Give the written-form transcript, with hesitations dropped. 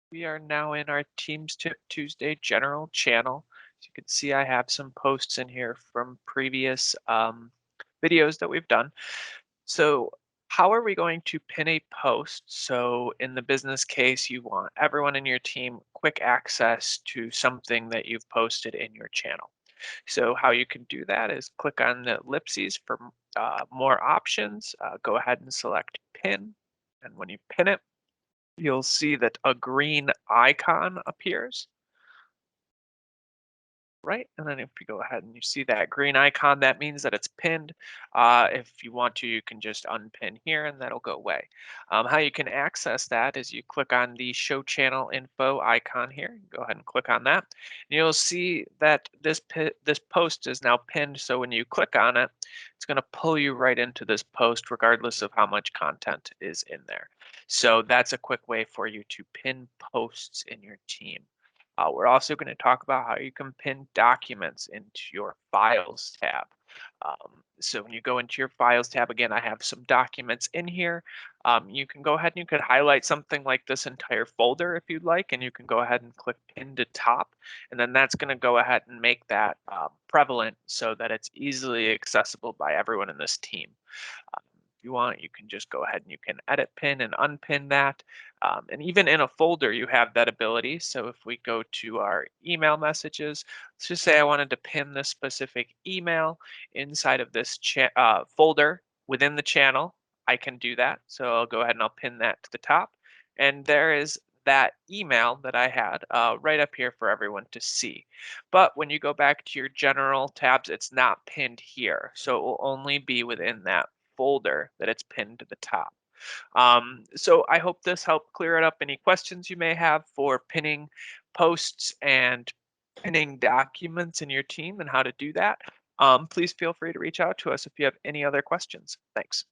We are now in our Teams Tip Tuesday general channel. As you can see, I have some posts in here from previous videos that we've done. So, how are we going to pin a post? So, in the business case, you want everyone in your team quick access to something that you've posted in your channel. So, how you can do that is click on the ellipses for more options. Go ahead and select pin. And when you pin it, you'll see that a green icon appears, right? And then if you go ahead and you see that green icon, that means that it's pinned. If you want to, you can just unpin here and that'll go away. How you can access that is you click on the show channel info icon here. Go ahead and click on that. And you'll see that this post is now pinned. So when you click on it, it's going to pull you right into this post regardless of how much content is in there. So that's a quick way for you to pin posts in your team. We're also going to talk about how you can pin documents into your Files tab. So when you go into your Files tab, again, I have some documents in here. You can go ahead and you could highlight something like this entire folder if you'd like, and you can go ahead and click Pin to Top, and then that's going to go ahead and make that prevalent so that it's easily accessible by everyone in this team. If you want, you can just go ahead and you can edit pin and unpin that. And even in a folder, you have that ability. So if we go to our email messages, let's just say I wanted to pin this specific email inside of this folder within the channel, I can do that. So I'll go ahead and I'll pin that to the top. And there is that email that I had right up here for everyone to see. But when you go back to your general tabs, it's not pinned here. So it will only be within that folder that it's pinned to the top. So I hope this helped clear it up any questions you may have for pinning posts and pinning documents in your team and how to do that. Please feel free to reach out to us if you have any other questions. Thanks.